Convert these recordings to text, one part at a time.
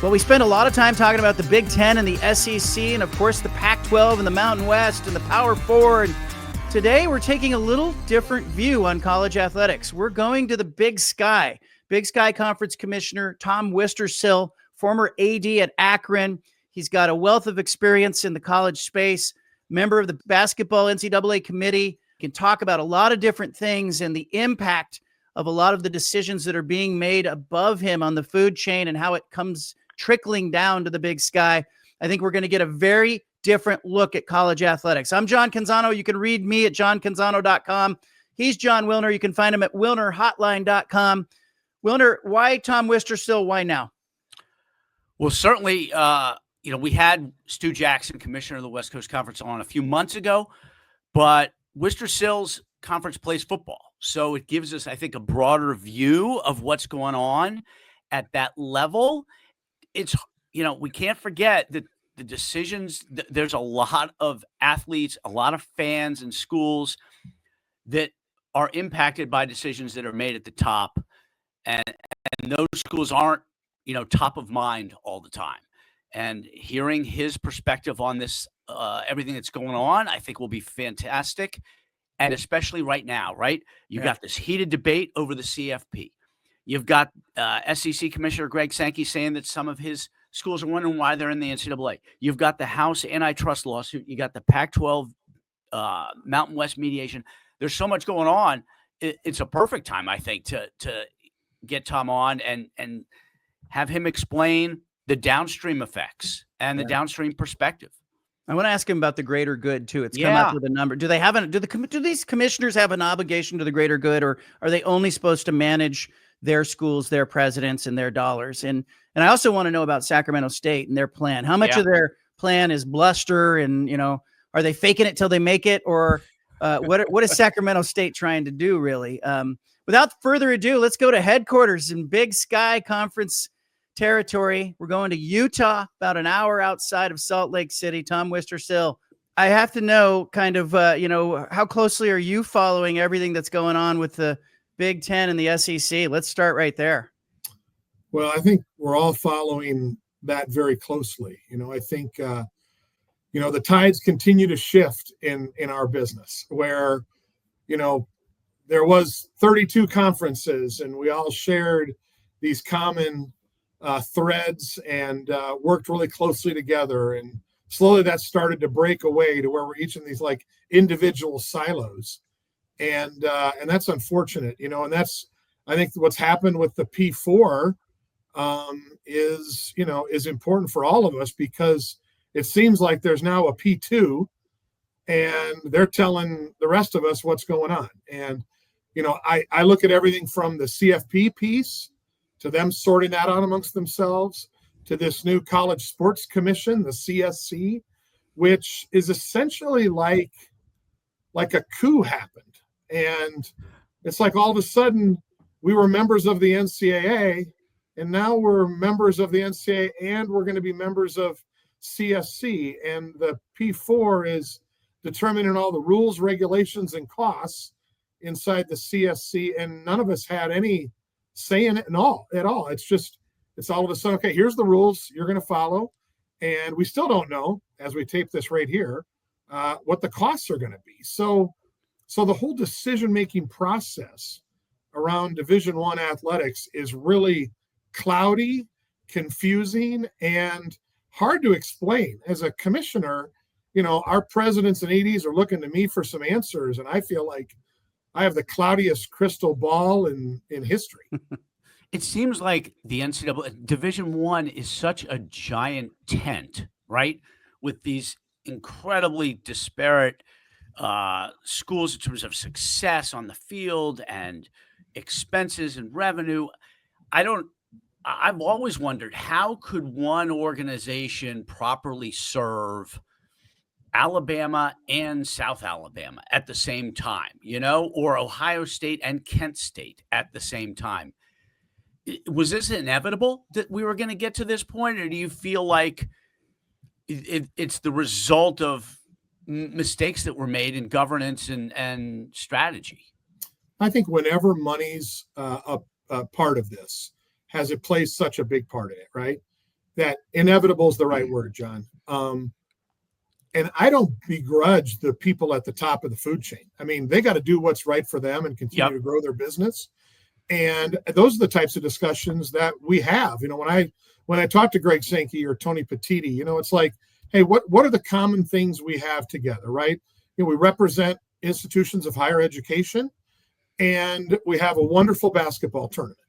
Well, we spend a lot of time talking about the Big Ten and the SEC and, of course, the Pac-12 and the Mountain West and the Power Four. And today we're taking a little different view on college athletics. We're going to the Big Sky. Big Sky Conference Commissioner Tom Wistrcill, former AD at Akron. He's got a wealth of experience in the college space, member of the basketball NCAA committee, can talk about a lot of different things and the impact of a lot of the decisions that are being made above him on the food chain and how it comes trickling down to the Big Sky. I think we're going to get a very different look at college athletics. I'm John Canzano. You can read me at johncanzano.com. He's Jon Wilner. You can find him at wilnerhotline.com. Wilner, why Tom Wistrcill? Why now? Well, certainly, we had Stu Jackson, commissioner of the West Coast Conference, on a few months ago, but Wistrcill's conference plays football. So it gives us, I think, a broader view of what's going on at that level. It's, we can't forget that the decisions, there's a lot of athletes, a lot of fans and schools that are impacted by decisions that are made at the top. And those schools aren't, top of mind all the time. And hearing his perspective on this, everything that's going on, I think will be fantastic. And especially right now, right? You've got this heated debate over the CFP. You've got SEC Commissioner Greg Sankey saying that some of his schools are wondering why they're in the NCAA. You've got the House antitrust lawsuit. You got the Pac-12 Mountain West mediation. There's so much going on. It's a perfect time, I think, to get Tom on and have him explain the downstream effects and the downstream perspective. I want to ask him about the greater good too. It's come up with a number. Do these commissioners have an obligation to the greater good, or are they only supposed to manage their schools, their presidents, and their dollars? And I also want to know about Sacramento State and their plan. How much of their plan is bluster, and are they faking it till they make it, or what is Sacramento State trying to do really? Without further ado, let's go to headquarters in Big Sky Conference territory. We're going to Utah, about an hour outside of Salt Lake City. Tom Wistrcill, I have to know kind of, how closely are you following everything that's going on with the Big Ten and the SEC? Let's start right there. Well, I think we're all following that very closely. I think, the tides continue to shift in our business where, there was 32 conferences and we all shared these common threads and worked really closely together, and slowly that started to break away to where we're each in these like individual silos, and that's unfortunate, and that's, I think, what's happened with the P4 is important for all of us, because it seems like there's now a P2 and they're telling the rest of us what's going on. And I look at everything from the CFP piece to them sorting that out amongst themselves, to this new College Sports Commission, the CSC, which is essentially like a coup happened. And it's like all of a sudden we were members of the NCAA, and now we're members of the NCAA, and we're going to be members of CSC. And the P4 is determining all the rules, regulations, and costs inside the CSC, and none of us had any say in it at all. It's all of a sudden, okay, here's the rules you're going to follow. And we still don't know, as we tape this right here, what the costs are going to be. So the whole decision-making process around Division I athletics is really cloudy, confusing, and hard to explain. As a commissioner, our presidents and ADs are looking to me for some answers, and I feel like I have the cloudiest crystal ball in history. It seems like the NCAA Division I is such a giant tent, right? With these incredibly disparate schools in terms of success on the field and expenses and revenue. I've always wondered, how could one organization properly serve Alabama and South Alabama at the same time, or Ohio State and Kent State at the same time? Was this inevitable that we were going to get to this point, or do you feel like it's the result of mistakes that were made in governance and strategy? I think whenever money's a part of this, has it plays such a big part in it, right? that inevitable is the right word, John. And I don't begrudge the people at the top of the food chain. I mean, they got to do what's right for them and continue to grow their business. And those are the types of discussions that we have. When I talk to Greg Sankey or Tony Petiti, it's like, hey, what are the common things we have together, right? We represent institutions of higher education, and we have a wonderful basketball tournament.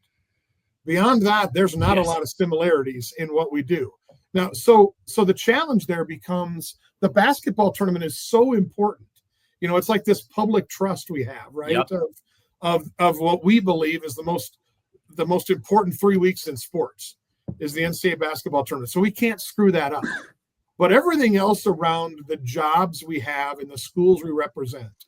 Beyond that, there's not a lot of similarities in what we do. Now, so the challenge there becomes the basketball tournament is so important. It's like this public trust we have, right? Yep. Of what we believe is the most important 3 weeks in sports is the NCAA basketball tournament. So we can't screw that up. But everything else around the jobs we have and the schools we represent,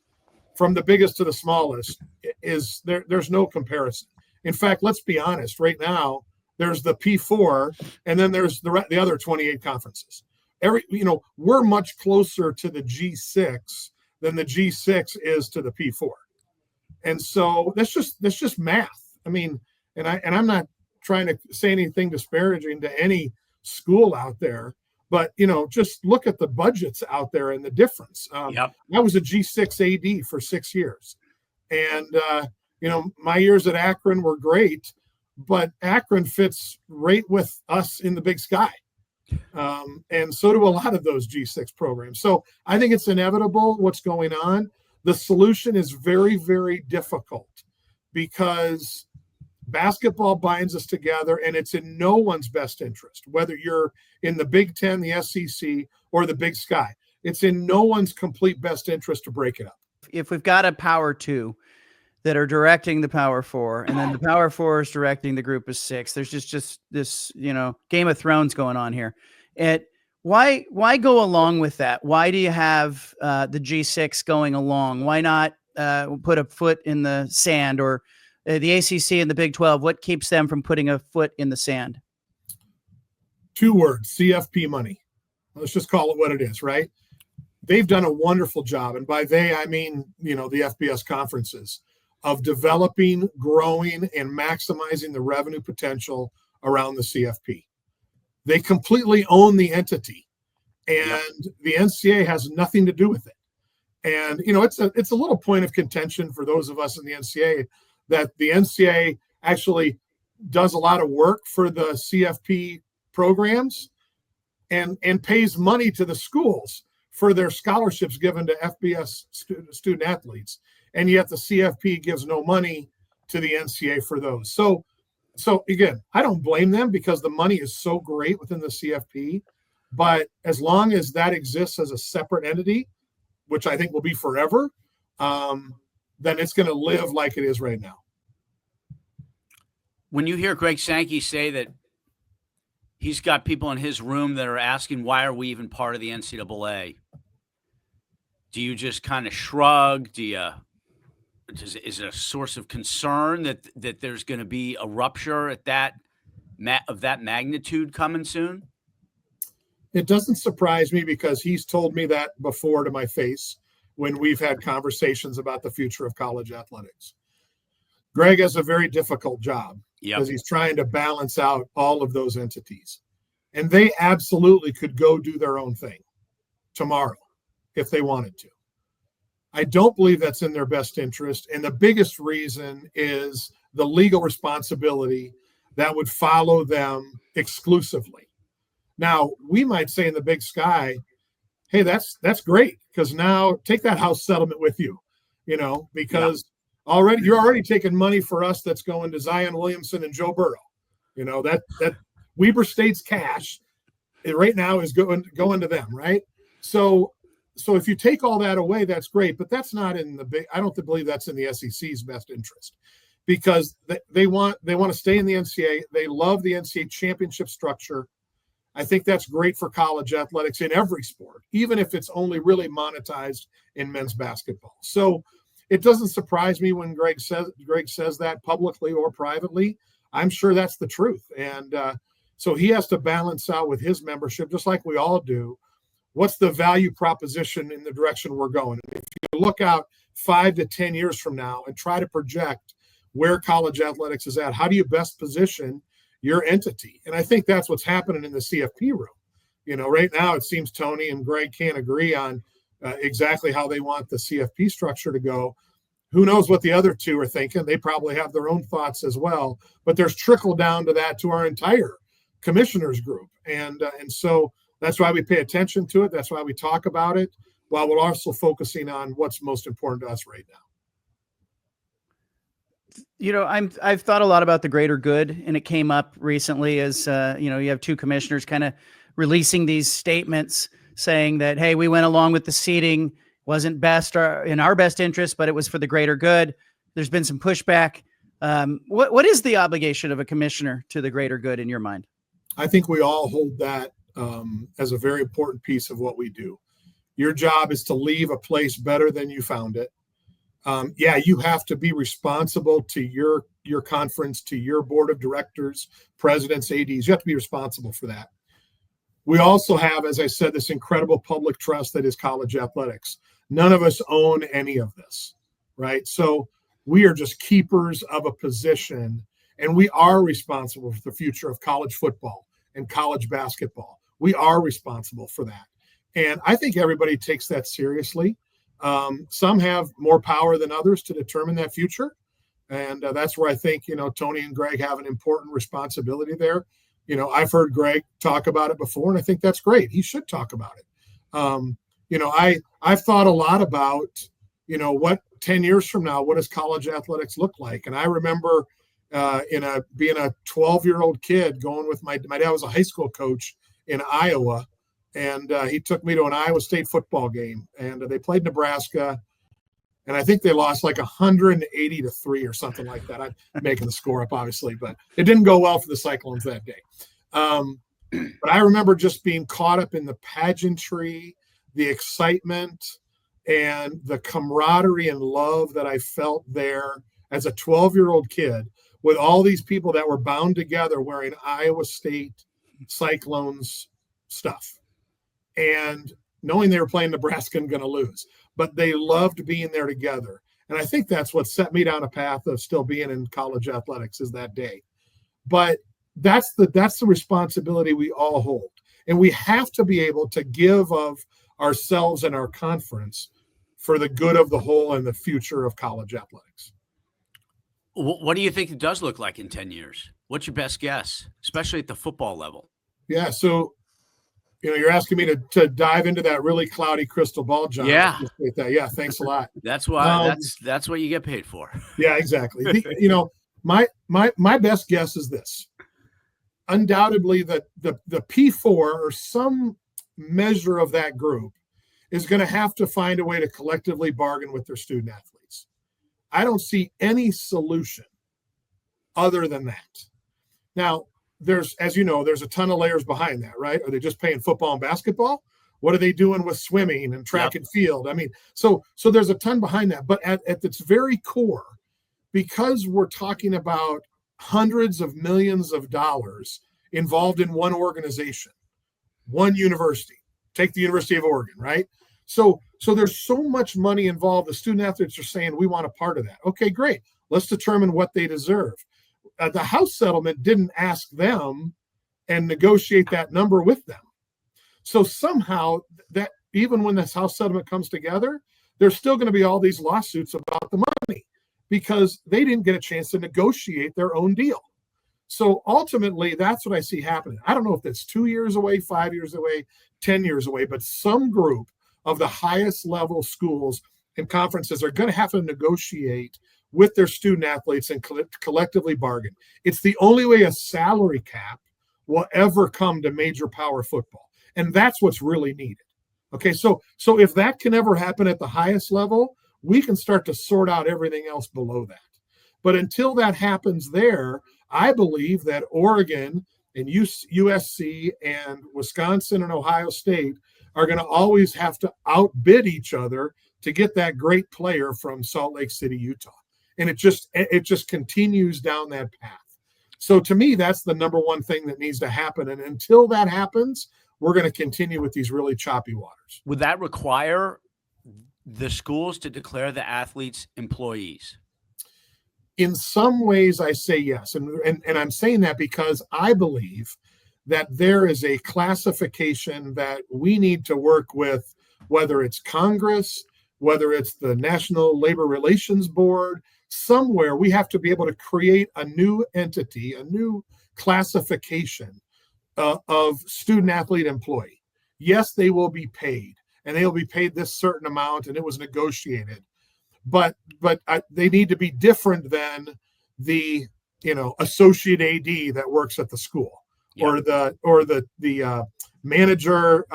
from the biggest to the smallest, is there's no comparison. In fact, let's be honest, right now, there's the P4, and then there's the other 28 conferences. We're much closer to the G6 than the G6 is to the P4. And so that's just math. I mean, and I'm not trying to say anything disparaging to any school out there, but just look at the budgets out there and the difference. I was a G6 AD for 6 years, and my years at Akron were great, but Akron fits right with us in the Big Sky. And so do a lot of those G6 programs. So I think it's inevitable what's going on. The solution is very, very difficult because basketball binds us together, and it's in no one's best interest, whether you're in the Big Ten, the SEC, or the Big Sky. It's in no one's complete best interest to break it up. If we've got a power two that are directing the power four, and then the power four is directing the group of six, there's just this, Game of Thrones going on here. Why go along with that? Why do you have the G6 going along? Why not put a foot in the sand, or the ACC and the Big 12? What keeps them from putting a foot in the sand? 2 words: CFP money. Let's just call it what it is, right? They've done a wonderful job. And by they, I mean, the FBS conferences, of developing, growing, and maximizing the revenue potential around the CFP. They completely own the entity, and the NCAA has nothing to do with it. And, it's a little point of contention for those of us in the NCAA that the NCAA actually does a lot of work for the CFP programs and pays money to the schools for their scholarships given to FBS student athletes. And yet the CFP gives no money to the NCAA for those. So again, I don't blame them because the money is so great within the CFP. But as long as that exists as a separate entity, which I think will be forever, then it's going to live like it is right now. When you hear Greg Sankey say that he's got people in his room that are asking, why are we even part of the NCAA? Do you just kind of shrug? Is it a source of concern that there's going to be a rupture at that magnitude coming soon? It doesn't surprise me because he's told me that before to my face when we've had conversations about the future of college athletics. Greg has a very difficult job because he's trying to balance out all of those entities. And they absolutely could go do their own thing tomorrow if they wanted to. I don't believe that's in their best interest. And the biggest reason is the legal responsibility that would follow them exclusively. Now, we might say in the Big Sky, hey, that's great, because now take that house settlement with you, because you're already taking money for us that's going to Zion Williamson and Joe Burrow. That Weber State's cash right now is going to them, right? So if you take all that away, that's great, but that's not in I don't believe that's in the SEC's best interest, because they want to stay in the NCAA. They love the NCAA championship structure. I think that's great for college athletics in every sport, even if it's only really monetized in men's basketball. So it doesn't surprise me when Greg says that publicly or privately. I'm sure that's the truth. And so he has to balance out with his membership, just like we all do. What's the value proposition in the direction we're going? If you look out 5 to 10 years from now and try to project where college athletics is at, how do you best position your entity. And I think that's what's happening in the CFP room. Right now it seems Tony and Greg can't agree on exactly how they want the CFP structure to go. Who knows what the other two are thinking? They probably have their own thoughts as well, but there's trickle down to that to our entire commissioners group. And so that's why we pay attention to it. That's why we talk about it, while we're also focusing on what's most important to us right now. I've thought a lot about the greater good, and it came up recently as, you have two commissioners kind of releasing these statements saying that, hey, we went along with the seating, wasn't best or in our best interest, but it was for the greater good. There's been some pushback. What is the obligation of a commissioner to the greater good in your mind? I think we all hold that as a very important piece of what we do. Your job is to leave a place better than you found it. You have to be responsible to your conference, to your board of directors, presidents, ADs. You have to be responsible for that. We also have, as I said, this incredible public trust that is college athletics. None of us own any of this, right? So we are just keepers of a position, and we are responsible for the future of college football and college basketball. We are responsible for that. And I think everybody takes that seriously. Some have more power than others to determine that future. And that's where I think, Tony and Greg have an important responsibility there. I've heard Greg talk about it before, and I think that's great. He should talk about it. I've thought a lot about, what 10 years from now, what does college athletics look like? And I remember being a 12-year-old kid going with my dad was a high school coach in Iowa, and he took me to an Iowa State football game, and they played Nebraska. And I think they lost like 180-3 or something like that. I'm making the score up, obviously, but it didn't go well for the Cyclones that day. But I remember just being caught up in the pageantry, the excitement, and the camaraderie and love that I felt there as a 12-year-old kid with all these people that were bound together wearing Iowa State Cyclones stuff. And knowing they were playing Nebraska and going to lose. But they loved being there together. And I think that's what set me down a path of still being in college athletics is that day. But that's the responsibility we all hold. And we have to be able to give of ourselves and our conference for the good of the whole and the future of college athletics. What do you think it does look like in 10 years? What's your best guess, especially at the football level? Yeah, so you're asking me to dive into that really cloudy crystal ball, John. Yeah. Yeah, thanks a lot. That's why that's what you get paid for. Yeah, exactly. My best guess is this. Undoubtedly, the P4 or some measure of that group is going to have to find a way to collectively bargain with their student athletes. I don't see any solution other than that. Now, there's a ton of layers behind that, right? Are they just paying football and basketball? What are they doing with swimming and track and field? I mean, so there's a ton behind that. But at its very core, because we're talking about hundreds of millions of dollars involved in one organization, one university, take the University of Oregon, right? So there's so much money involved. The student athletes are saying, we want a part of that. Okay, great. Let's determine what they deserve. The House settlement didn't ask them and negotiate that number with them. So somehow that even when this House settlement comes together, there's still going to be all these lawsuits about the money because they didn't get a chance to negotiate their own deal. So ultimately, that's what I see happening. I don't know if that's 2 years away, 5 years away, 10 years away, but some group of the highest level schools and conferences are going to have to negotiate with their student athletes and collectively bargain. It's the only way a salary cap will ever come to major power football. And that's what's really needed. Okay, so if that can ever happen at the highest level, we can start to sort out everything else below that. But until that happens there, I believe that Oregon and USC and Wisconsin and Ohio State are going to always have to outbid each other to get that great player from Salt Lake City, Utah. And it just continues down that path. So to me, that's the number one thing that needs to happen. And until that happens, we're going to continue with these really choppy waters. Would that require the schools to declare the athletes employees? In some ways, I say yes. And I'm saying that because I believe that there is a classification that we need to work with, whether it's Congress, whether it's the National Labor Relations Board, somewhere we have to be able to create a new entity, a new classification of student athlete employee. Yes, they will be paid, and they will be paid this certain amount, and it was negotiated. But they need to be different than the associate AD that works at the school, or the manager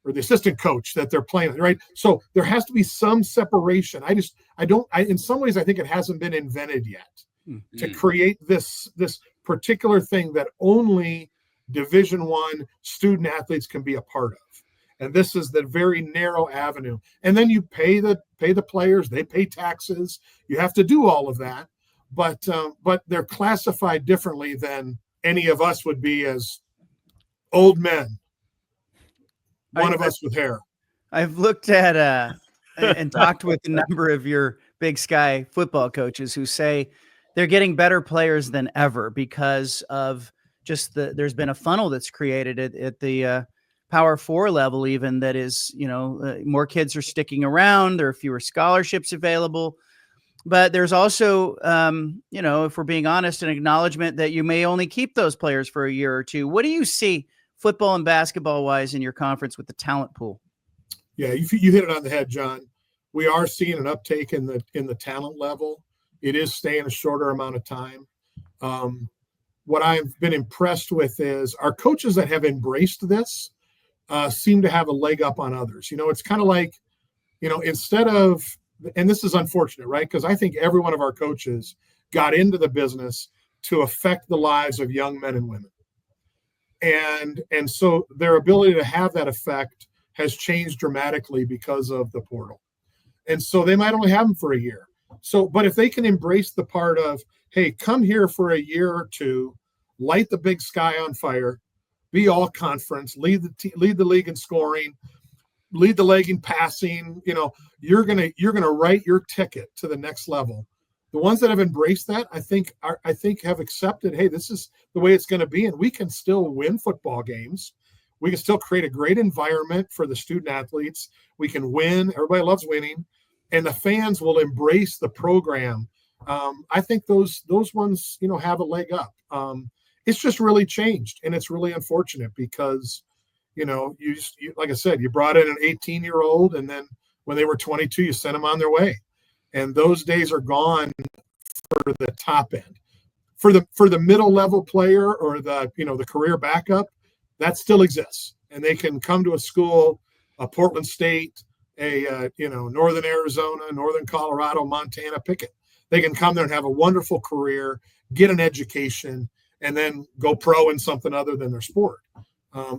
or the assistant coach that they're playing, right? So there has to be some separation. In some ways, I think it hasn't been invented yet to create this particular thing that only Division I student athletes can be a part of. And this is the very narrow avenue. And then you pay the players, they pay taxes. You have to do all of that, but they're classified differently than any of us would be as old men. One of us with hair. I've looked at and talked with a number of your Big Sky football coaches who say they're getting better players than ever because of just there's been a funnel that's created at the Power 4 level, even, that is, more kids are sticking around. There are fewer scholarships available, but there's also, if we're being honest, an acknowledgement that you may only keep those players for a year or two. What do you see football and basketball wise in your conference with the talent pool? Yeah, you hit it on the head, John. We are seeing an uptake in the talent level. It is staying a shorter amount of time. What I've been impressed with is our coaches that have embraced this seem to have a leg up on others. It's kind of like, instead of, and this is unfortunate, right? Because I think every one of our coaches got into the business to affect the lives of young men and women. And so their ability to have that effect has changed dramatically because of the portal. And so they might only have them for a year. So, but if they can embrace the part of, hey, come here for a year or two, light the Big Sky on fire, be all conference, lead the league in scoring, lead the league in passing. You're gonna write your ticket to the next level. The ones that have embraced that, I think have accepted, hey, this is the way it's going to be, and we can still win football games. We can still create a great environment for the student athletes. We can win. Everybody loves winning, and the fans will embrace the program. I think those ones, have a leg up. It's just really changed, and it's really unfortunate because, you like I said, you brought in an 18-year-old, and then when they were 22, you sent them on their way, and those days are gone for the top end. For the middle level player or the career backup, that still exists, and they can come to a school, a Portland State, a Northern Arizona, Northern Colorado, Montana, pick it. They can come there and have a wonderful career, get an education, and then go pro in something other than their sport.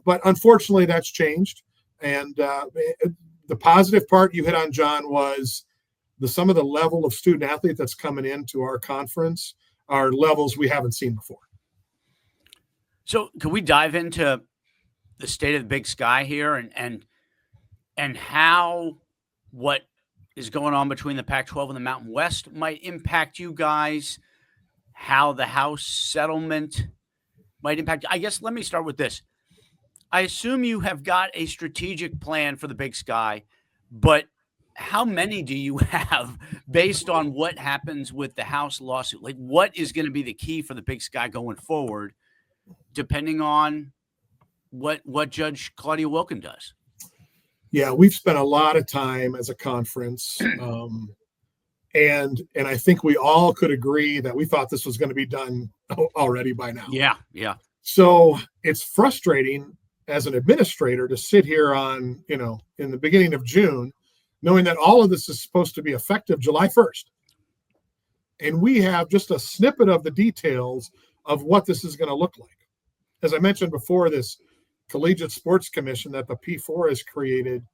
But unfortunately, that's changed. And the positive part you hit on, John, was some of the level of student athlete that's coming into our conference are levels we haven't seen before. So can we dive into the state of the Big Sky here and how what is going on between the Pac-12 and the Mountain West might impact you guys, how the House settlement might impact? I guess let me start with this. I assume you have got a strategic plan for the Big Sky, but how many do you have based on what happens with the House lawsuit? Like, what is going to be the key for the Big Sky going forward, depending on what Judge Claudia Wilken does? Yeah, we've spent a lot of time as a conference, and I think we all could agree that we thought this was going to be done already by now. Yeah. So it's frustrating as an administrator to sit here on, in the beginning of June, knowing that all of this is supposed to be effective July 1st. And we have just a snippet of the details of what this is going to look like. As I mentioned before, this Collegiate Sports Commission that the P4 has created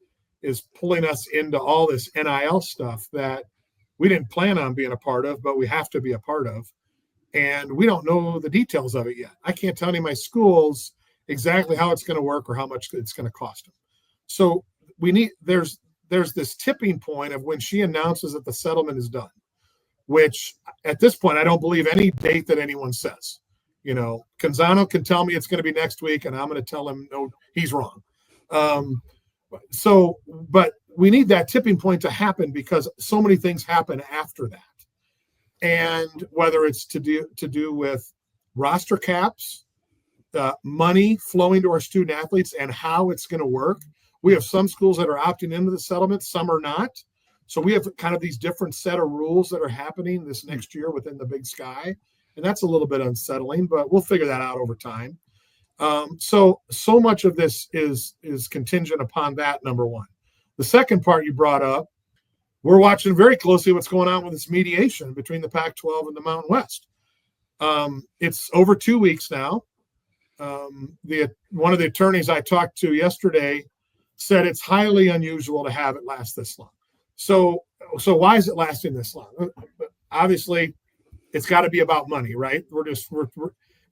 is pulling us into all this NIL stuff that we didn't plan on being a part of, but we have to be a part of. And we don't know the details of it yet. I can't tell any of my schools exactly how it's going to work or how much it's going to cost them. So there's this tipping point of when she announces that the settlement is done. which at this point, I don't believe any date that anyone says. Canzano can tell me it's going to be next week, and I'm going to tell him, no, he's wrong. But we need that tipping point to happen because so many things happen after that. And whether it's to do with roster caps, money flowing to our student athletes and how it's going to work. We have some schools that are opting into the settlement, some are not. So we have kind of these different set of rules that are happening this next year within the Big Sky. And that's a little bit unsettling, but we'll figure that out over time. So much of this is contingent upon that, number one. The second part you brought up, we're watching very closely what's going on with this mediation between the Pac-12 and the Mountain West. It's over 2 weeks now. One of the attorneys I talked to yesterday said it's highly unusual to have it last this long. So why is it lasting this long? Obviously, it's got to be about money, right?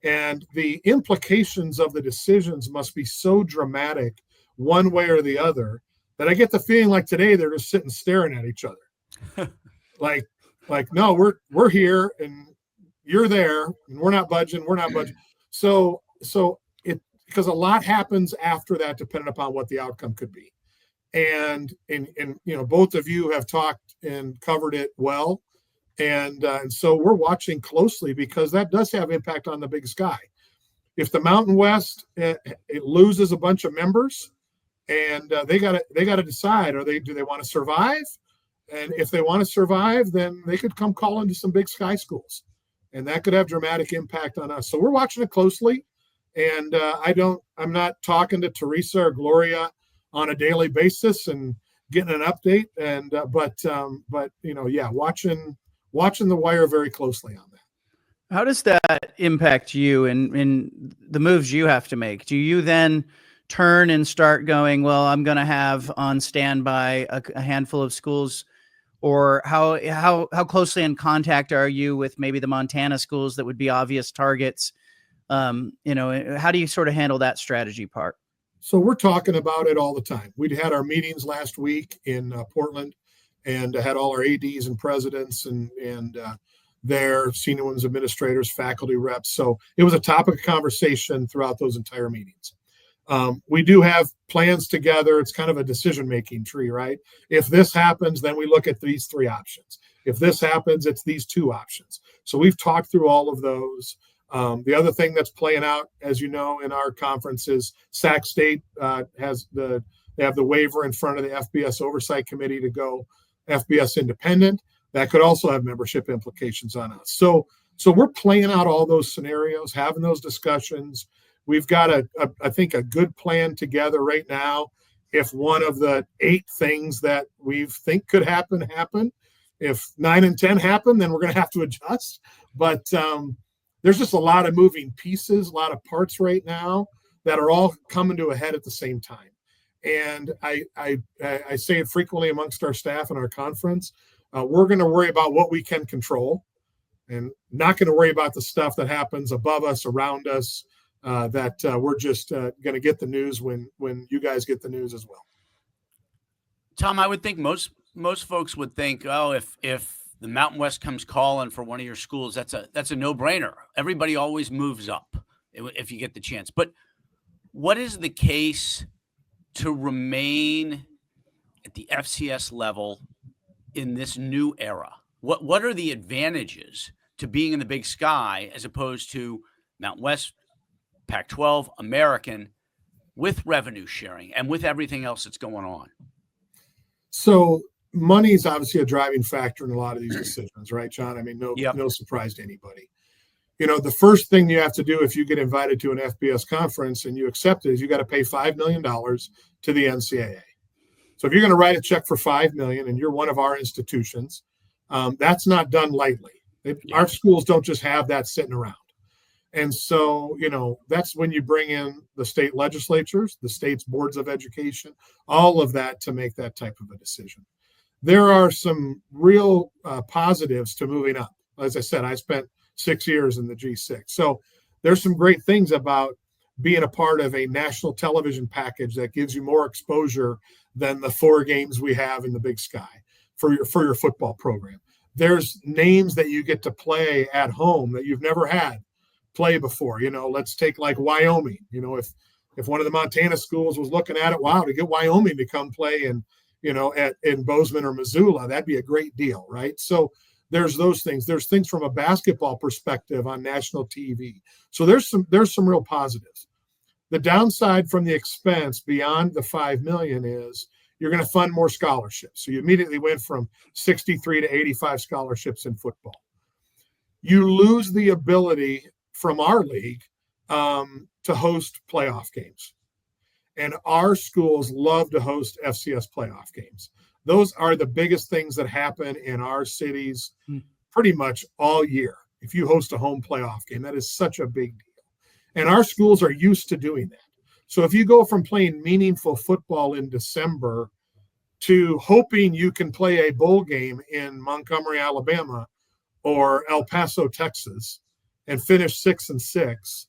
And the implications of the decisions must be so dramatic one way or the other that I get the feeling like today they're just sitting staring at each other. like no, we're here and you're there and we're not budging. So because a lot happens after that, depending upon what the outcome could be. And both of you have talked and covered it well. And so we're watching closely because that does have impact on the Big Sky. If the Mountain West it loses a bunch of members, and they got to decide: do they want to survive? And if they want to survive, then they could come call into some Big Sky schools, and that could have dramatic impact on us. So we're watching it closely. And I'm not talking to Teresa or Gloria on a daily basis and getting an update. And but watching the wire very closely on that. How does that impact you in the moves you have to make? Do you then turn and start going, well, I'm going to have on standby a handful of schools, or how closely in contact are you with maybe the Montana schools that would be obvious targets? How do you sort of handle that strategy part? So we're talking about it all the time. We had our meetings last week in Portland, and had all our ADs and presidents and their senior ones, administrators, faculty reps. So it was a topic of conversation throughout those entire meetings. We do have plans together. It's kind of a decision-making tree, right? If this happens, then we look at these three options. If this happens, it's these two options. So we've talked through all of those. The other thing that's playing out, as you know, in our conference is Sac State they have the waiver in front of the FBS Oversight Committee to go FBS independent. That could also have membership implications on us. So we're playing out all those scenarios, having those discussions. We've got I think a good plan together right now. If one of the 8 things that we think could happen, if 9 and 10 happen, then we're going to have to adjust. But there's just a lot of moving pieces, a lot of parts right now that are all coming to a head at the same time. And I say it frequently amongst our staff in our conference. We're going to worry about what we can control and not going to worry about the stuff that happens above us, around us, that we're just going to get the news when you guys get the news as well. Tom, I would think most folks would think, oh, if the Mountain West comes calling for one of your schools, that's a no-brainer. Everybody always moves up if you get the chance. But what is the case to remain at the FCS level in this new era? What are the advantages to being in the Big Sky as opposed to Mountain West, Pac-12, American, with revenue sharing and with everything else that's going on? So money is obviously a driving factor in a lot of these decisions, right, John? I mean, no surprise to anybody. The first thing you have to do if you get invited to an FBS conference and you accept it is you got to pay $5 million to the NCAA. So if you're going to write a check for $5 million and you're one of our institutions, that's not done lightly. Our schools don't just have that sitting around. And so, that's when you bring in the state legislatures, the state's boards of education, all of that to make that type of a decision. There are some real positives to moving up. As I said, I spent 6 years in the G6. So there's some great things about being a part of a national television package that gives you more exposure than the 4 games we have in the Big Sky for your football program. There's names that you get to play at home that you've never had play before. Let's take like Wyoming. If one of the Montana schools was looking at it, wow, to get Wyoming to come play in Bozeman or Missoula, that'd be a great deal, right? So there's those things. There's things from a basketball perspective on national TV. So there's some real positives. The downside from the expense beyond the $5 million is you're going to fund more scholarships. So you immediately went from 63 to 85 scholarships in football. You lose the ability from our league to host playoff games. And our schools love to host FCS playoff games. Those are the biggest things that happen in our cities pretty much all year. If you host a home playoff game, that is such a big deal. And our schools are used to doing that. So if you go from playing meaningful football in December to hoping you can play a bowl game in Montgomery, Alabama, or El Paso, Texas, and finish 6-6,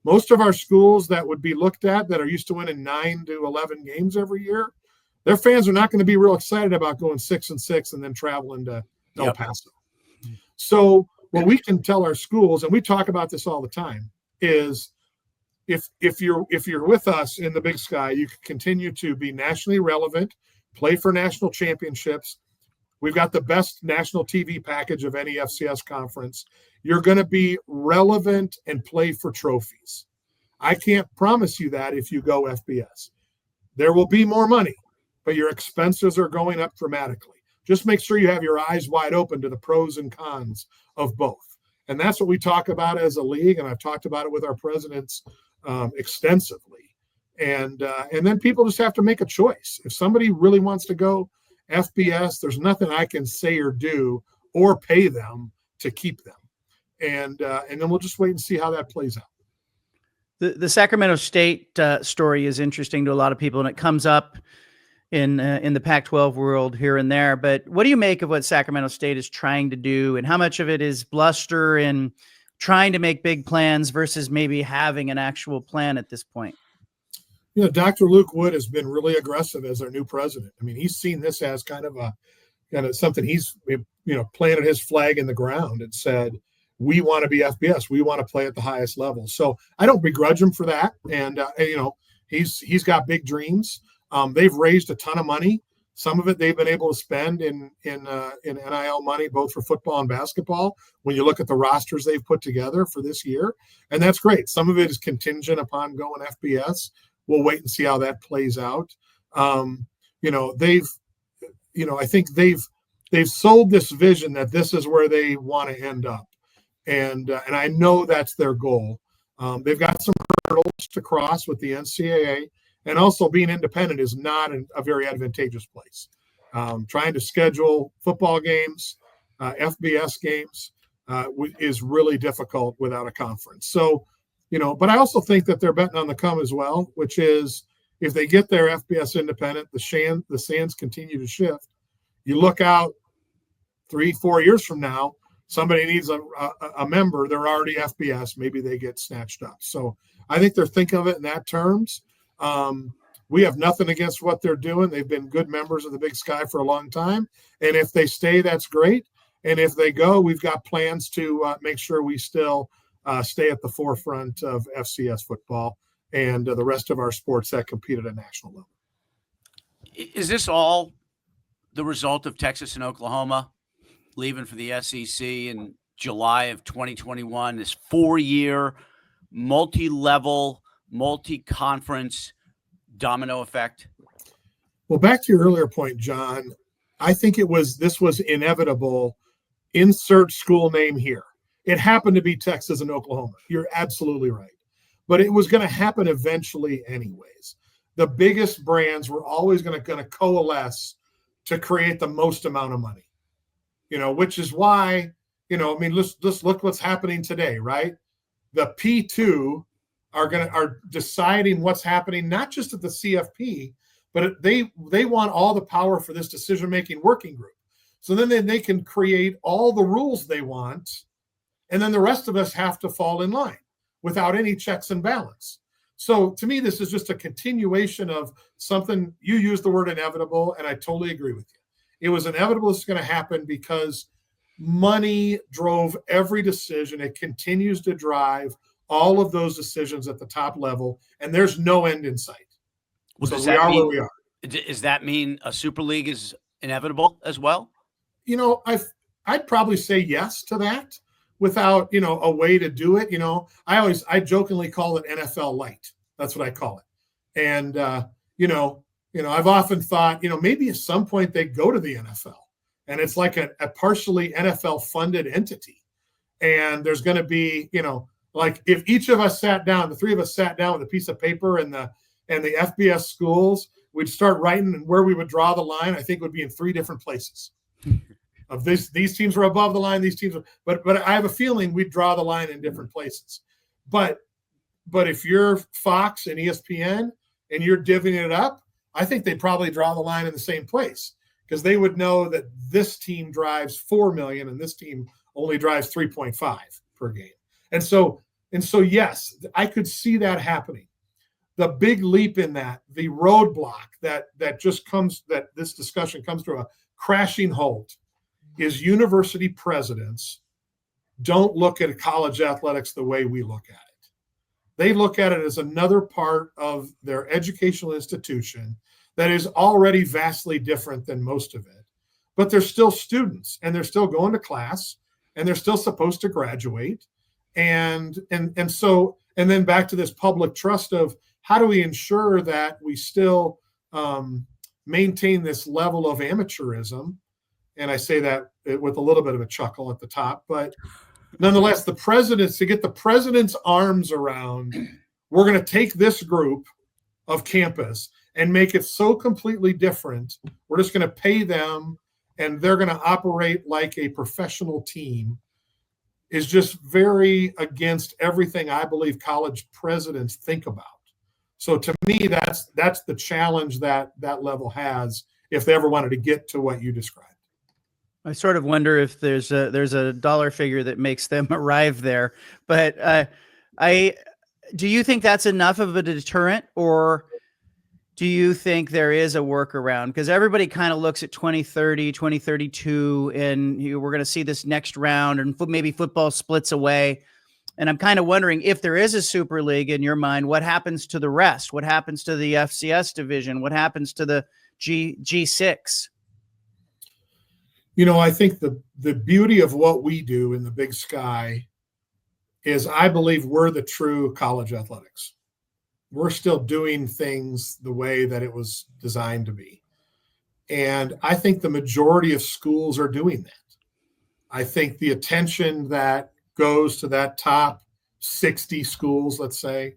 most of our schools that would be looked at that are used to winning 9 to 11 games every year, their fans are not going to be real excited about going 6-6 and then traveling to El Paso. So what we can tell our schools, and we talk about this all the time, is if you're with us in the Big Sky, you can continue to be nationally relevant, play for national championships. We've got the best national TV package of any FCS conference. You're going to be relevant and play for trophies. I can't promise you that if you go FBS. There will be more money, but your expenses are going up dramatically. Just make sure you have your eyes wide open to the pros and cons of both. And that's what we talk about as a league, and I've talked about it with our presidents extensively. And then people just have to make a choice. If somebody really wants to go FBS, there's nothing I can say or do or pay them to keep them. And then we'll just wait and see how that plays out. The Sacramento State story is interesting to a lot of people, and it comes up in the Pac-12 world here and there. But what do you make of what Sacramento State is trying to do, and how much of it is bluster and trying to make big plans versus maybe having an actual plan at this point? Dr. Luke Wood has been really aggressive as our new president. I mean, he's seen this as kind of something he's, planted his flag in the ground and said, we want to be FBS. We want to play at the highest level. So I don't begrudge him for that. And, he's got big dreams. They've raised a ton of money. Some of it they've been able to spend in NIL money, both for football and basketball, when you look at the rosters they've put together for this year. And that's great. Some of it is contingent upon going FBS. We'll wait and see how that plays out. I think they've sold this vision that this is where they want to end up. And I know that's their goal. They've got some hurdles to cross with the NCAA. And also being independent is not a very advantageous place. Trying to schedule football games, FBS games is really difficult without a conference. So, but I also think that they're betting on the come as well, which is if they get their FBS independent, the sands continue to shift. You look out 3-4 years from now, somebody needs a member, they're already FBS, maybe they get snatched up. So I think they're thinking of it in that terms. We have nothing against what they're doing. They've been good members of the Big Sky for a long time. And if they stay, that's great. And if they go, we've got plans to make sure we still stay at the forefront of FCS football and the rest of our sports that compete at a national level. Is this all the result of Texas and Oklahoma leaving for the SEC in July of 2021, this 4-year multi-level, multi-conference domino effect? Well, back to your earlier point, John, I think this was inevitable. Insert school name here. It happened to be Texas and Oklahoma. You're absolutely right. But it was going to happen eventually anyways. The biggest brands were always going to coalesce to create the most amount of money, which is why, let's look what's happening today, right? The P2 are deciding what's happening, not just at the CFP, but they want all the power for this decision-making working group. So then they can create all the rules they want, and then the rest of us have to fall in line without any checks and balance. So to me, this is just a continuation of something. You used the word inevitable, and I totally agree with you. It was inevitable it's going to happen because money drove every decision. It continues to drive all of those decisions at the top level, and there's no end in sight. Well, so does we that are mean, where we are. Does that mean a Super League is inevitable as well? I'd probably say yes to that without, a way to do it. I jokingly call it NFL light. That's what I call it. And, I've often thought, maybe at some point they go to the NFL and it's like a partially NFL funded entity. And there's going to be, like if each of us sat down, the three of us sat down with a piece of paper and the FBS schools, we'd start writing, and where we would draw the line, I think would be in three different places. Of these teams are above the line, these teams are, but I have a feeling we'd draw the line in different places. But if you're Fox and ESPN and you're divvying it up, I think they'd probably draw the line in the same place, because they would know that this team drives 4 million and this team only drives 3.5 per game. And so yes, I could see that happening. The big leap in that, the roadblock that this discussion comes to a crashing halt, is university presidents don't look at college athletics the way we look at it. They look at it as another part of their educational institution that is already vastly different than most of it. But they're still students, and they're still going to class, and they're still supposed to graduate. And then back to this public trust of, how do we ensure that we still maintain this level of amateurism? And I say that with a little bit of a chuckle at the top, but nonetheless, to get the president's arms around, we're going to take this group of campus and make it so completely different. We're just going to pay them and they're going to operate like a professional team, is just very against everything I believe college presidents think about. So to me, that's the challenge that level has if they ever wanted to get to what you described. I sort of wonder if there's a dollar figure that makes them arrive there. But do you think that's enough of a deterrent, or do you think there is a workaround? Because everybody kind of looks at 2030, 2032, and we're going to see this next round, and maybe football splits away. And I'm kind of wondering, if there is a Super League in your mind, what happens to the rest? What happens to the FCS division? What happens to the G6? I think the beauty of what we do in the Big Sky is, I believe we're the true college athletics. We're still doing things the way that it was designed to be. And I think the majority of schools are doing that. I think the attention that goes to that top 60 schools, let's say,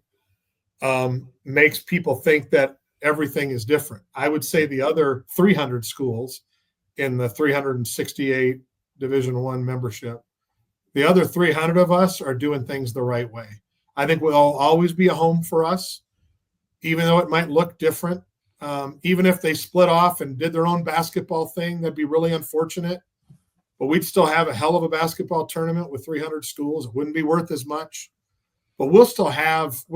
makes people think that everything is different. I would say the other 300 schools in the 368 Division I membership, the other 300 of us are doing things the right way. I think will always be a home for us, even though it might look different. Even if they split off and did their own basketball thing, that'd be really unfortunate. But we'd still have a hell of a basketball tournament with 300 schools. It wouldn't be worth as much. But we're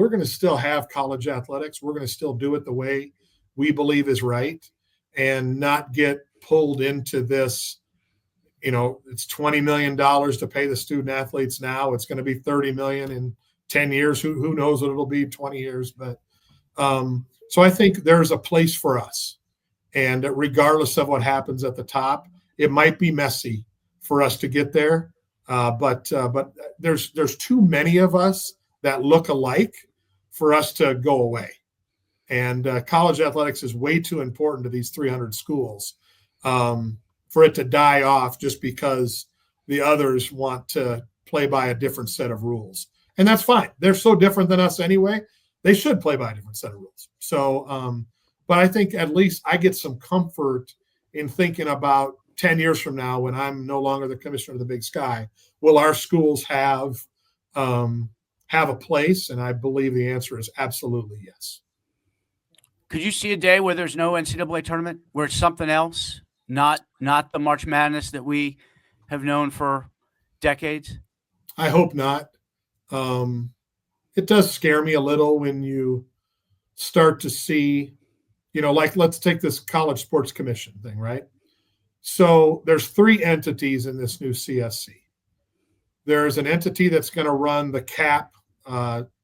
going to still have college athletics. We're going to still do it the way we believe is right, and not get pulled into this, it's $20 million to pay the student athletes now. It's going to be $30 million in 10 years. Who knows what it'll be 20 years. But so I think there's a place for us. And regardless of what happens at the top, it might be messy for us to get there. But there's too many of us that look alike for us to go away. And college athletics is way too important to these 300 schools for it to die off just because the others want to play by a different set of rules. And that's fine. They're so different than us anyway. They should play by a different set of rules. So, but I think at least I get some comfort in thinking about 10 years from now, when I'm no longer the commissioner of the Big Sky, will our schools have a place? And I believe the answer is absolutely yes. Could you see a day where there's no NCAA tournament, where it's something else, not the March Madness that we have known for decades? I hope not. It does scare me a little when you start to see, like let's take this College Sports Commission thing, right? So there's 3 entities in this new CSC. There's an entity that's going to run the CAP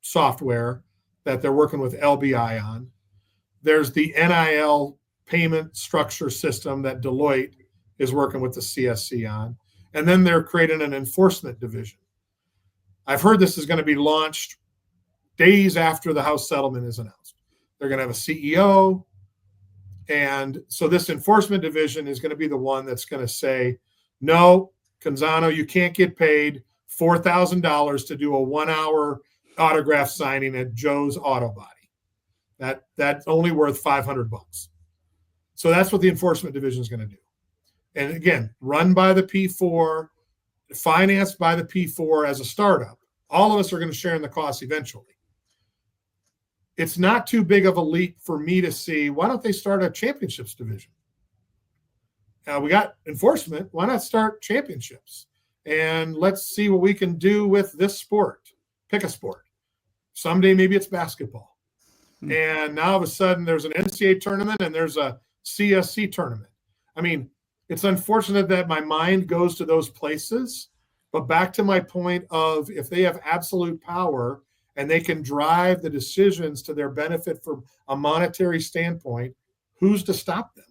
software that they're working with LBI on. There's the NIL payment structure system that Deloitte is working with the CSC on. And then they're creating an enforcement division. I've heard this is going to be launched days after the House settlement is announced. They're going to have a CEO. And so this enforcement division is going to be the one that's going to say, no, Canzano, you can't get paid $4,000 to do a 1-hour autograph signing at Joe's Auto Body. That's only worth $500. So that's what the enforcement division is going to do. And again, run by the P4, financed by the P4 as a startup. All of us are going to share in the costs eventually. It's not too big of a leap for me to see, why don't they start a championships division? We got enforcement. Why not start championships? And let's see what we can do with this sport. Pick a sport. Someday maybe it's basketball. And now all of a sudden there's an NCAA tournament and there's a CSC tournament. I mean, it's unfortunate that my mind goes to those places, but back to my point of if they have absolute power and they can drive the decisions to their benefit from a monetary standpoint, who's to stop them?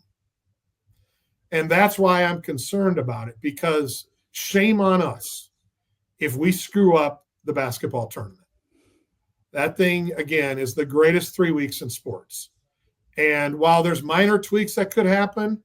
And that's why I'm concerned about it, because shame on us if we screw up the basketball tournament. That thing, again, is the greatest 3 weeks in sports. And while there's minor tweaks that could happen,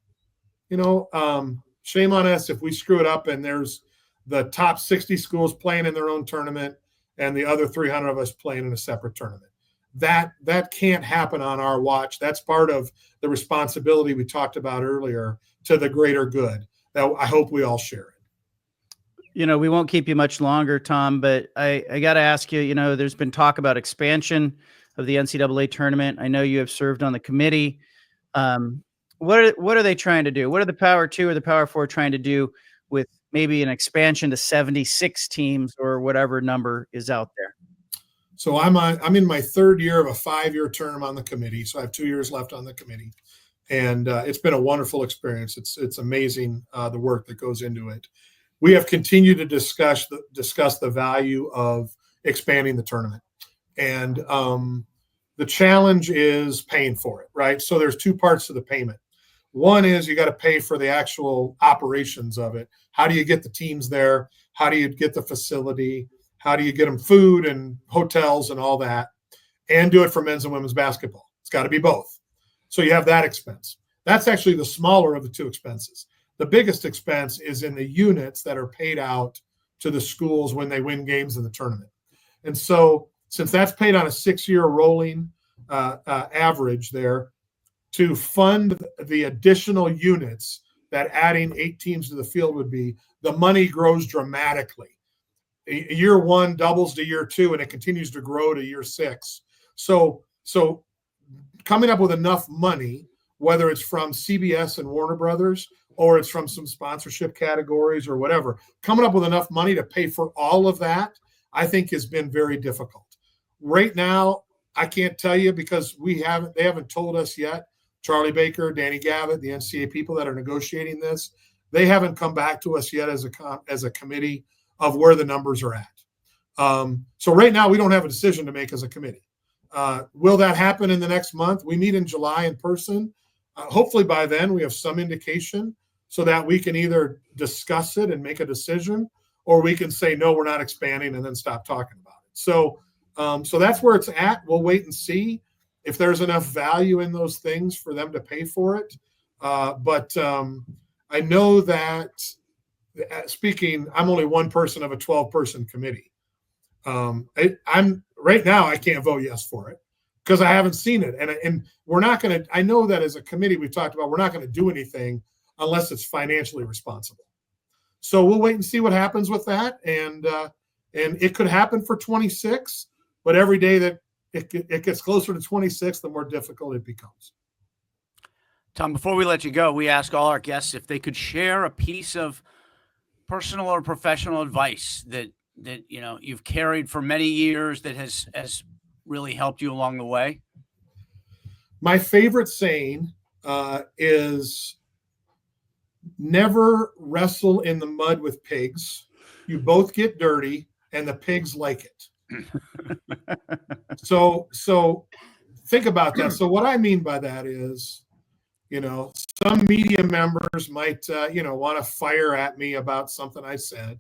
shame on us if we screw it up and there's the top 60 schools playing in their own tournament and the other 300 of us playing in a separate tournament. That can't happen on our watch. That's part of the responsibility we talked about earlier to the greater good that I hope we all share it. We won't keep you much longer, Tom, but I got to ask you, there's been talk about expansion of the NCAA tournament. I know you have served on the committee. What are they trying to do? What are the Power 2 or the Power 4 trying to do with maybe an expansion to 76 teams or whatever number is out there? So I'm in my 3rd year of a 5-year term on the committee. So I have 2 years left on the committee. And it's been a wonderful experience. It's amazing the work that goes into it. We have continued to discuss the value of expanding the tournament. And the challenge is paying for it, right? So there's 2 parts to the payment. One is you got to pay for the actual operations of it. How do you get the teams there? How do you get the facility? How do you get them food and hotels and all that? And do it for men's and women's basketball. It's got to be both. So you have that expense. That's actually the smaller of the 2 expenses. The biggest expense is in the units that are paid out to the schools when they win games in the tournament. And so since that's paid on a 6-year rolling average there, to fund the additional units that adding 8 teams to the field would be, the money grows dramatically. Year 1 doubles to year 2, and it continues to grow to year 6. So coming up with enough money, whether it's from CBS and Warner Brothers, or it's from some sponsorship categories or whatever, coming up with enough money to pay for all of that, I think has been very difficult. Right now, I can't tell you because they haven't told us yet. Charlie Baker, Danny Gavitt, the NCAA people that are negotiating this, they haven't come back to us yet as a committee of where the numbers are at. So right now we don't have a decision to make as a committee. Will that happen in the next month? We meet in July in person. Hopefully by then we have some indication so that we can either discuss it and make a decision, or we can say, no, we're not expanding and then stop talking about it. So that's where it's at. We'll wait and see if there's enough value in those things for them to pay for it. But I know that I'm only one person of a 12-person committee. I'm right now, I can't vote yes for it because I haven't seen it. And we're not going to, I know that as a committee we've talked about, we're not going to do anything unless it's financially responsible. So we'll wait and see what happens with that. And it could happen for 26, but every day that it gets closer to 26, the more difficult it becomes. Tom, before we let you go, we ask all our guests if they could share a piece of personal or professional advice that you've carried for many years that has really helped you along the way. My favorite saying is never wrestle in the mud with pigs. You both get dirty, and the pigs like it. So think about that. So what I mean by that is, some media members might, want to fire at me about something I said,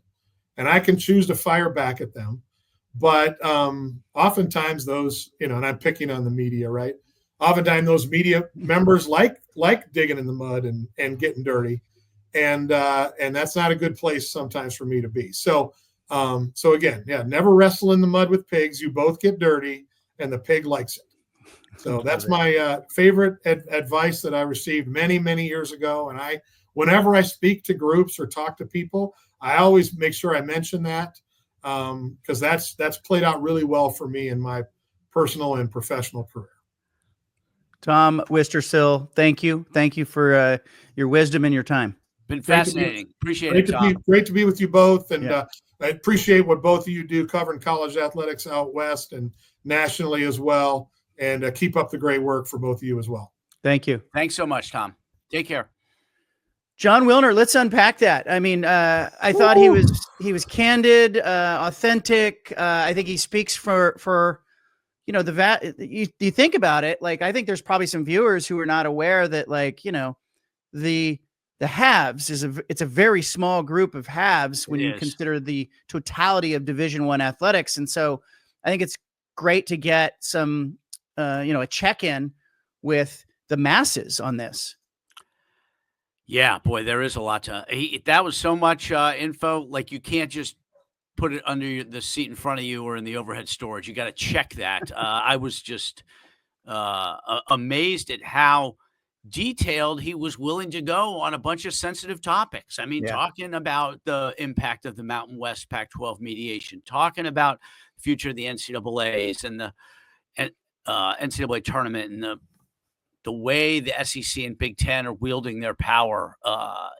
and I can choose to fire back at them. But oftentimes those, and I'm picking on the media, right? Oftentimes those media members like digging in the mud and getting dirty, and that's not a good place sometimes for me to be. So again, never wrestle in the mud with pigs. You both get dirty, and the pig likes it. So that's my favorite advice that I received many, many years ago. And whenever I speak to groups or talk to people, I always make sure I mention that, because that's played out really well for me in my personal and professional career. Tom Wistrcill, thank you. Thank you for your wisdom and your time. Been fascinating. Appreciate it, Tom. Great to be with you both. And I appreciate what both of you do covering college athletics out west and nationally as well. And keep up the great work for both of you as well. Thank you. Thanks so much, Tom. Take care. Jon Wilner, let's unpack that. I mean, I thought he was candid, authentic. I think he speaks for you think about it. Like, I think there's probably some viewers who are not aware that, like, the haves it's a very small group of haves when you consider the totality of Division I athletics. And so I think it's great to get some, a check-in with the masses on this. Yeah, boy, there is a lot that was so much info. Like, you can't just put it under the seat in front of you or in the overhead storage. You got to check that. I was just amazed at how detailed he was willing to go on a bunch of sensitive topics. I mean, talking about the impact of the Mountain West Pac-12 mediation, talking about the future of the NCAAs and the NCAA tournament, and the way the SEC and Big Ten are wielding their power.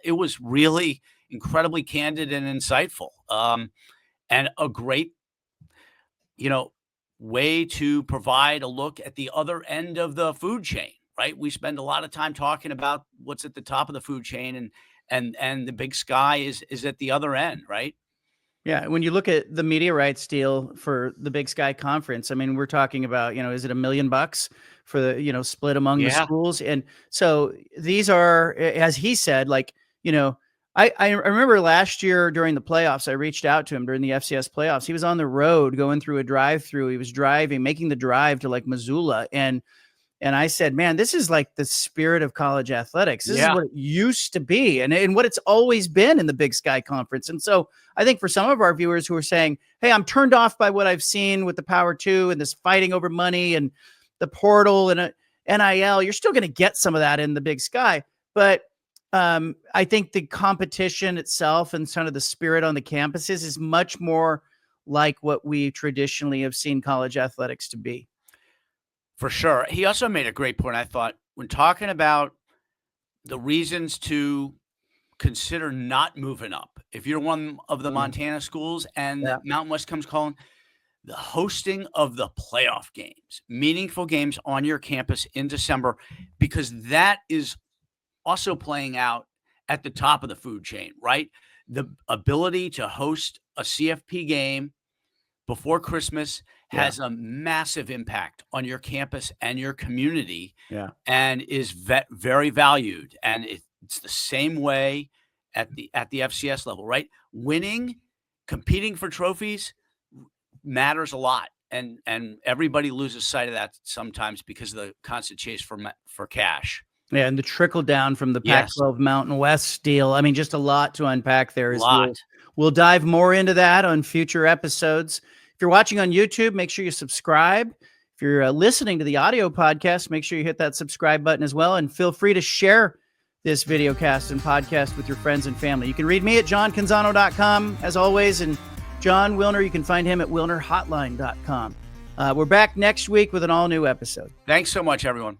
It was really incredibly candid and insightful, and a great, way to provide a look at the other end of the food chain, right? We spend a lot of time talking about what's at the top of the food chain, and the Big Sky is at the other end, right? Yeah, when you look at the media rights deal for the Big Sky Conference, I mean, we're talking about, is it $1 million for the, split among the schools? And so these are, as he said, like, I remember last year during the playoffs, I reached out to him during the FCS playoffs. He was on the road going through a drive-through. He was making the drive to like Missoula. And I said, man, this is like the spirit of college athletics. This is what it used to be and what it's always been in the Big Sky Conference. And so I think for some of our viewers who are saying, hey, I'm turned off by what I've seen with the Power 2 and this fighting over money and the portal and NIL, you're still going to get some of that in the Big Sky. But I think the competition itself and sort of the spirit on the campuses is much more like what we traditionally have seen college athletics to be. For sure. He also made a great point, I thought, when talking about the reasons to consider not moving up. If you're one of the Montana schools and the Mountain West comes calling, the hosting of the playoff games, meaningful games on your campus in December, because that is also playing out at the top of the food chain, right? The ability to host a CFP game before Christmas has a massive impact on your campus and your community, and is very valued. And it's the same way at the FCS level, right? Winning, competing for trophies matters a lot, and everybody loses sight of that sometimes because of the constant chase for cash. Yeah, and the trickle down from the Pac-12 Mountain West deal. I mean, just a lot to unpack there. We'll dive more into that on future episodes. If you're watching on YouTube, make sure you subscribe. If you're listening to the audio podcast, make sure you hit that subscribe button as well. And feel free to share this video cast and podcast with your friends and family. You can read me at johncanzano.com as always. And Jon Wilner, you can find him at wilnerhotline.com. We're back next week with an all new episode. Thanks so much, everyone.